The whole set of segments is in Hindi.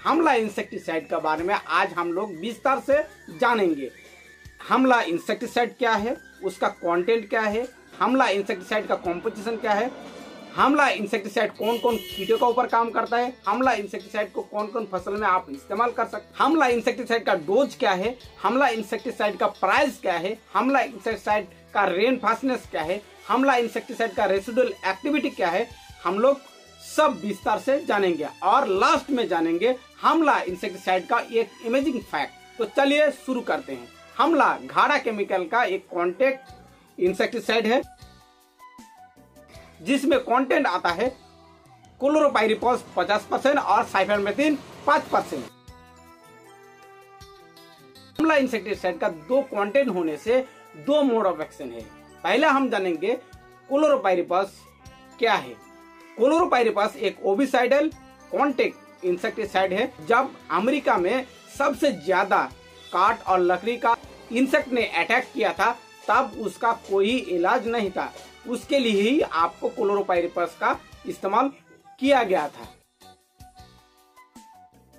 हमला इंसेक्टिसाइड के बारे में आज हम लोग विस्तार से जानेंगे। हमला इंसेक्टिसाइड क्या है, उसका कंटेंट क्या है, हमला इंसेक्टिसाइड का कॉम्पोजिशन क्या है, हमला इंसेक्टिसाइड कौन कौन कीटों के ऊपर काम करता है, हमला इंसेक्टिसाइड को कौन कौन फसल में आप इस्तेमाल कर सकते हैं, हमला इंसेक्टिसाइड का डोज क्या है, हमला इंसेक्टिसाइड का प्राइस क्या है, हमला इंसेक्टिसाइड का रेन फास्टनेस क्या है, हमला इंसेक्टिसाइड का रेसिडुअल एक्टिविटी क्या है, हम लोग सब विस्तार से जानेंगे और लास्ट में जानेंगे हमला इंसेक्टिसाइड का एक इमेजिंग फैक्ट। तो चलिए शुरू करते हैं। हमला घाड़ा केमिकल का एक कॉन्टैक्ट इंसेक्टिसाइड है जिसमें कंटेंट आता है क्लोरोपाइरिफॉस 50% और साइफरमेथ्रिन 5%। हमला इंसेक्टिसाइड का दो कंटेंट होने से दो मोड ऑफ एक्शन है। पहला हम जानेंगे क्लोरोपाइरिफॉस क्या है। क्लोरोपाइरिफॉस एक ओविसाइडल कॉन्टैक्ट इंसेक्टिसाइड है। जब अमेरिका में सबसे ज्यादा काठ और लकड़ी का इंसेक्ट ने अटैक किया था तब उसका कोई इलाज नहीं था, उसके लिए ही आपको क्लोरोपाइरिफॉस का इस्तेमाल किया गया था।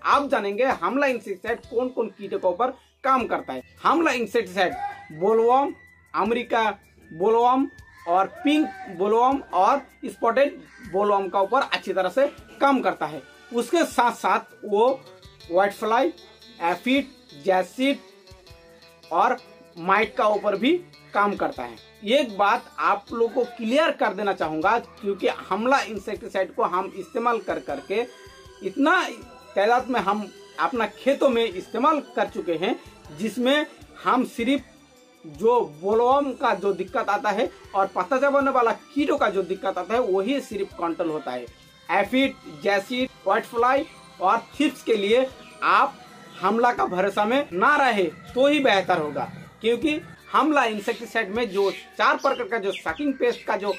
आप जानेंगे हमला इंसेक्टिसाइड कौन कौन कीटों के ऊपर काम करता है। हमला इंसेक्टिसाइड बोलवर्म, अमेरिका बोलवर्म और पिंक बोलवर्म और स्पॉटेड बोलवर्म का ऊपर अच्छी तरह से काम करता है। उसके साथ साथ वो व्हाइट फ्लाई, एफिड, जैसिड और माइट का ऊपर भी काम करता है। एक बात आप लोगों को क्लियर कर देना चाहूंगा, क्योंकि हमला इंसेक्टिसाइड को हम इस्तेमाल कर करके इतना तादाद में हम अपना खेतों में इस्तेमाल कर चुके हैं, जिसमें हम सिर्फ जो बोलवर्म का जो दिक्कत आता है और पत्ता चबाने वाला कीटों का जो दिक्कत आता है वही सिर्फ कंट्रोल होता है। एफिड, जैसिड, व्हाइट फ्लाई और थ्रिप्स के लिए आप हमला का भरोसा में ना रहे तो ही बेहतर होगा, क्योंकि हमला इंसेक्टिसाइड में जो 4 प्रकार का जो सकिंग पेस्ट का जो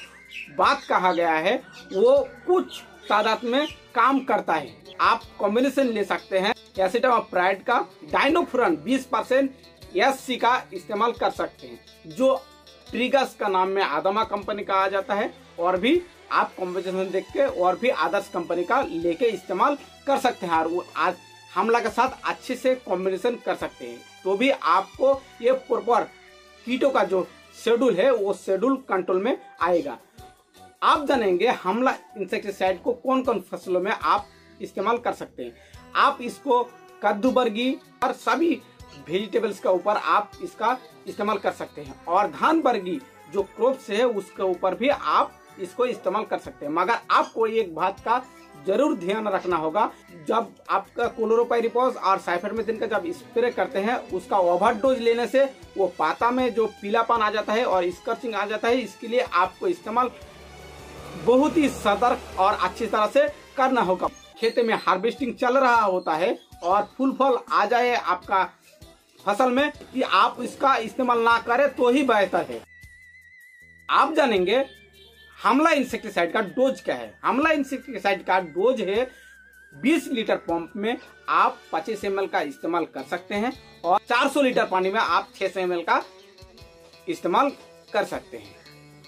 बात कहा गया है वो कुछ तादाद में काम करता है। आप कॉम्बिनेशन ले सकते हैं एसिटामाप्राइड का डाइनोफुरन 20% SC का इस्तेमाल कर सकते हैं, जो ट्रिगस का नाम में आदमा कंपनी का आ जाता है, और भी आप कॉम्बिनेशन देख के और भी आदर्श कंपनी का लेके इस्तेमाल कर सकते हैं और वो आज हमला के साथ अच्छे से कॉम्बिनेशन कर सकते हैं। तो भी आपको ये प्रॉपर कीटों का जो शेड्यूल है वो शेड्यूल कंट्रोल में आएगा। आप जानेंगे हमला इंसेक्टिसाइड को कौन कौन फसलों में आप इस्तेमाल कर सकते हैं। आप इसको कद्दू बरगी और सभी वेजिटेबल्स के ऊपर आप इसका इस्तेमाल कर सकते हैं, और धान बरगी जो क्रॉप्स है उसके ऊपर भी आप इसको इस्तेमाल कर सकते हैं। मगर आपको एक बात का जरूर ध्यान रखना होगा, जब आपका क्लोरोपाइरिफॉस और साइफरमेथ्रिन का जब स्प्रे करते हैं उसका ओवरडोज लेने से वो पाता में जो पीलापन आ जाता है और स्कर्चिंग आ जाता है। इसके लिए आपको इस्तेमाल बहुत ही सतर्क और अच्छी तरह से करना होगा। खेत में हार्वेस्टिंग चल रहा होता है और फूल फल आ जाए आपका फसल में, कि आप इसका इस्तेमाल ना करें तो ही बेहतर है। आप जानेंगे हमला इंसेक्टिसाइड का डोज क्या है। हमला इंसेक्टिसाइड का डोज है 20 लीटर पंप में आप 25 ml का इस्तेमाल कर सकते हैं और 400 लीटर पानी में आप 600 ml का इस्तेमाल कर सकते हैं।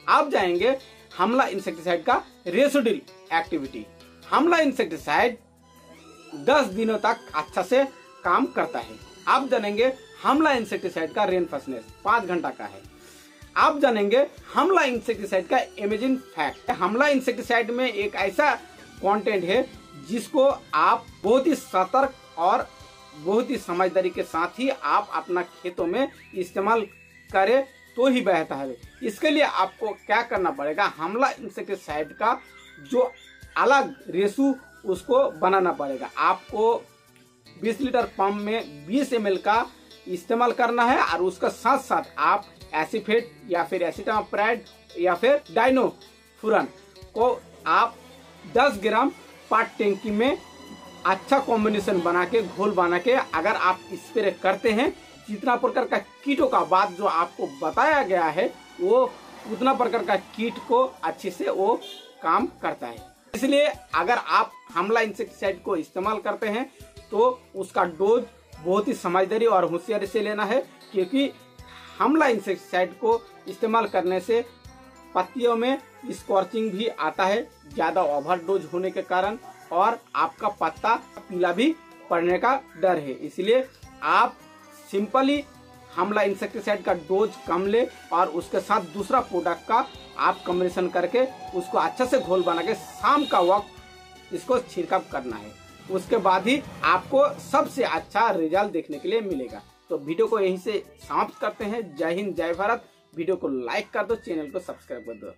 आप जाएंगे हमला इंसेक्टिसाइड का रेसिडुअल एक्टिविटी। हमला इंसेक्टिसाइड 10 दिनों तक अच्छा से काम करता है। आप जानेंगे हमला इंसेक्टिसाइड का रेन फास्टनेस 5 घंटा का है। आप जानेंगे हमला इंसेक्टिसाइड का इमेजिंग फैक्ट। हमला इंसेक्टिसाइड में एक ऐसा कंटेंट है जिसको आप बहुत ही सतर्क और बहुत ही समझदारी के साथ ही आप अपना खेतों में इस्तेमाल करें तो ही बेहतर है। इसके लिए आपको क्या करना पड़ेगा, हमला इंसेक्टिसाइड का जो अलग रेशो उसको बनाना पड़ेगा। आपको 20 लीटर पंप में 20 ml का इस्तेमाल करना है और उसका साथ साथ आप एसिफेट या फिर एसिटामाप्राइड या फिर डाइनोफुरन को आप 10 ग्राम पर टैंकी में अच्छा कॉम्बिनेशन बना के घोल बना के अगर आप स्प्रे करते हैं, जितना प्रकार का कीटों का बात जो आपको बताया गया है वो उतना प्रकार का कीट को अच्छे से वो काम करता है। इसलिए अगर आप हमला इंसेक्टिसाइड को इस्तेमाल करते हैं तो उसका डोज बहुत ही समझदारी और होशियारी से लेना है, क्योंकि हमला इंसेक्टिसाइड को इस्तेमाल करने से पत्तियों में स्कॉर्चिंग भी आता है ज्यादा ओवरडोज होने के कारण, और आपका पत्ता पीला भी पड़ने का डर है। इसलिए आप सिंपली हमला इंसेक्टिसाइड का डोज कम ले और उसके साथ दूसरा प्रोडक्ट का आप कॉम्बिनेशन करके उसको अच्छे से घोल बना के शाम का वक्त इसको छिड़काव करना है। उसके बाद ही आपको सबसे अच्छा रिजल्ट देखने के लिए मिलेगा। तो वीडियो को यहीं से समाप्त करते हैं। जय हिंद, जय भारत। वीडियो को लाइक कर दो, चैनल को सब्सक्राइब कर दो।